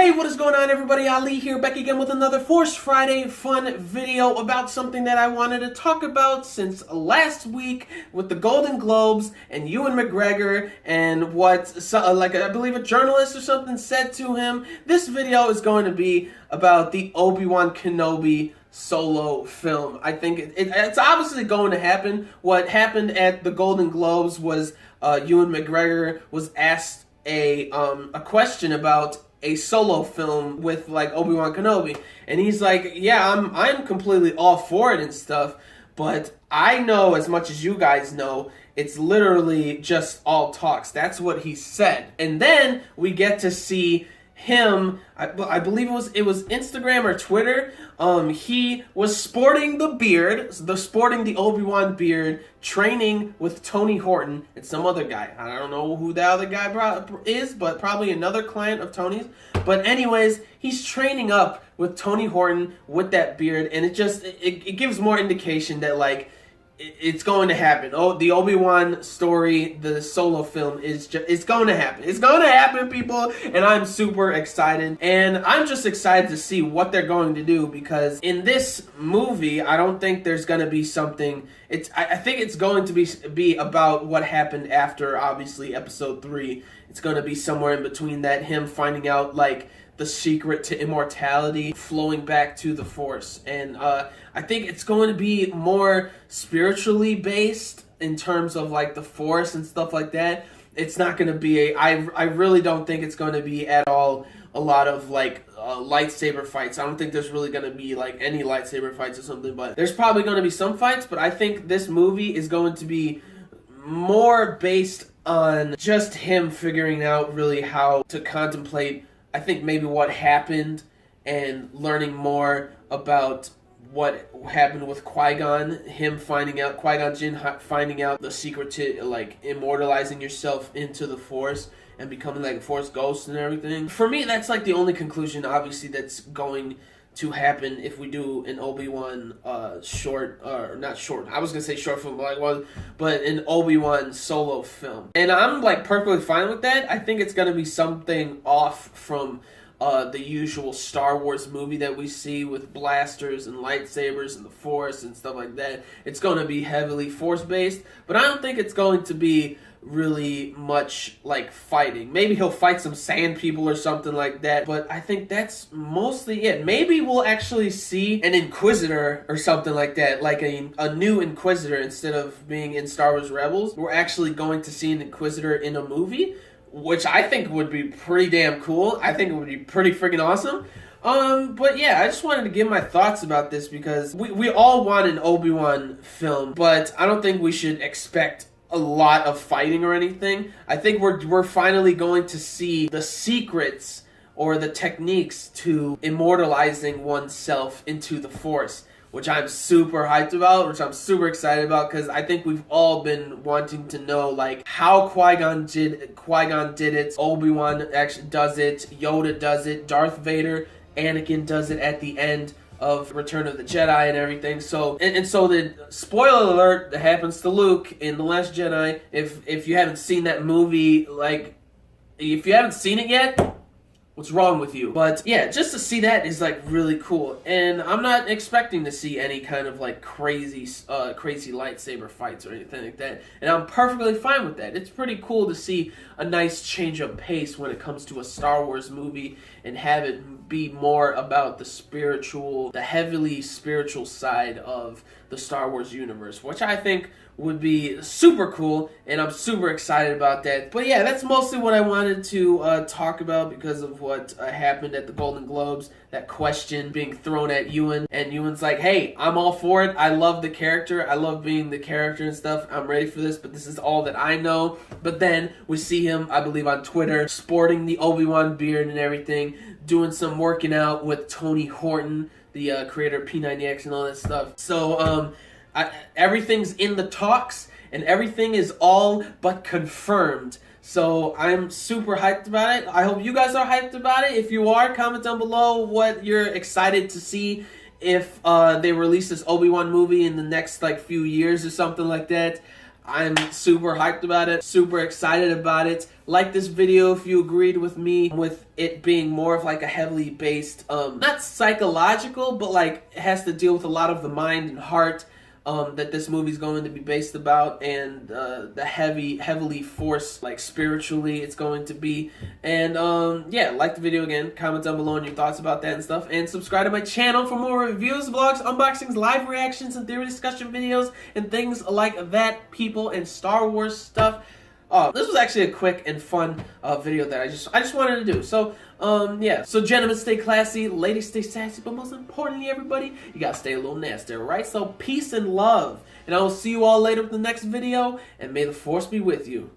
Hey, what is going on, everybody? Ali here, back again with another Force Friday fun video about something that I wanted to talk about since last week with the Golden Globes and Ewan McGregor and what, I believe a journalist or something said to him. This video is going to be about the Obi-Wan Kenobi solo film. I think it's obviously going to happen. What happened at the Golden Globes was Ewan McGregor was asked a question about a solo film with like Obi-Wan Kenobi, and he's like, yeah, I'm completely all for it and stuff, but I know as much as you guys know, it's literally just all talks. That's what he said. And then we get to see him, I believe it was Instagram or Twitter, he was sporting the beard, sporting the Obi-Wan beard, training with Tony Horton and some other guy. I don't know who the other guy is, but probably another client of Tony's. But anyways, he's training up with Tony Horton with that beard, and it gives more indication that like it's going to happen. Oh, the Obi-Wan story, the solo film it's going to happen. It's going to happen, people, and I'm super excited. And I'm just excited to see what they're going to do, because in this movie, I don't think there's going to be something. I think it's going to be about what happened after, obviously, episode 3. It's going to be somewhere in between that, him finding out like the secret to immortality, flowing back to the Force. And I think it's going to be more spiritually based in terms of like the Force and stuff like that. It's not going to be I really don't think it's going to be at all a lot of like lightsaber fights. I don't think there's really going to be like any lightsaber fights or something, but there's probably going to be some fights. But I think this movie is going to be more based on just him figuring out really how to contemplate, I think, maybe what happened, and learning more about what happened with Qui-Gon, him finding out, Qui-Gon Jinn finding out the secret to like immortalizing yourself into the Force and becoming like a Force ghost and everything. For me, that's like the only conclusion, obviously, that's going to happen if we do an Obi-Wan short, or not short, I was gonna say short film, but an Obi-Wan solo film. And I'm like perfectly fine with that. I think it's gonna be something off from the usual Star Wars movie that we see with blasters and lightsabers and the Force and stuff like that. It's going to be heavily Force-based, but I don't think it's going to be really much like fighting. Maybe he'll fight some sand people or something like that, but I think that's mostly it. Maybe we'll actually see an Inquisitor or something like that, like a new Inquisitor instead of being in Star Wars Rebels. We're actually going to see an Inquisitor in a movie, which I think would be pretty damn cool. I think it would be pretty freaking awesome. But yeah, I just wanted to give my thoughts about this, because we all want an Obi-Wan film, but I don't think we should expect a lot of fighting or anything. I think we're finally going to see the secrets or the techniques to immortalizing oneself into the Force, which I'm super hyped about, which I'm super excited about, because I think we've all been wanting to know like how Qui-Gon did it, Obi-Wan actually does it, Yoda does it, Darth Vader, Anakin does it at the end of Return of the Jedi and everything. So and so the spoiler alert that happens to Luke in The Last Jedi, if you haven't seen that movie, like if you haven't seen it yet, what's wrong with you? But yeah, just to see that is like really cool, and I'm not expecting to see any kind of like crazy lightsaber fights or anything like that, and I'm perfectly fine with that. It's pretty cool to see a nice change of pace when it comes to a Star Wars movie and have it be more about the heavily spiritual side of the Star Wars universe, which I think would be super cool, and I'm super excited about that. But yeah, that's mostly what I wanted to talk about because of what happened at the Golden Globes, that question being thrown at Ewan, and Ewan's like, hey, I'm all for it, I love the character, I love being the character and stuff, I'm ready for this, but this is all that I know. But then we see him, I believe on Twitter, sporting the Obi-Wan beard and everything, doing some working out with Tony Horton, the creator of P90X and all that stuff. So everything's in the talks, and everything is all but confirmed. So I'm super hyped about it. I hope you guys are hyped about it. If you are, comment down below what you're excited to see if they release this Obi-Wan movie in the next like few years or something like that. I'm super hyped about it, super excited about it. Like this video if you agreed with me with it being more of like a heavily based, not psychological, but like it has to deal with a lot of the mind and heart that this movie's going to be based about, and the heavily force, like spiritually, it's going to be. And yeah, like the video again, comment down below on your thoughts about that and stuff, and subscribe to my channel for more reviews, vlogs, unboxings, live reactions, and theory discussion videos, and things like that, people, and Star Wars stuff. This was actually a quick and fun video that I just wanted to do. So, yeah. So, gentlemen, stay classy. Ladies, stay sassy. But most importantly, everybody, you gotta stay a little nasty, right? So, peace and love. And I will see you all later with the next video. And may the Force be with you.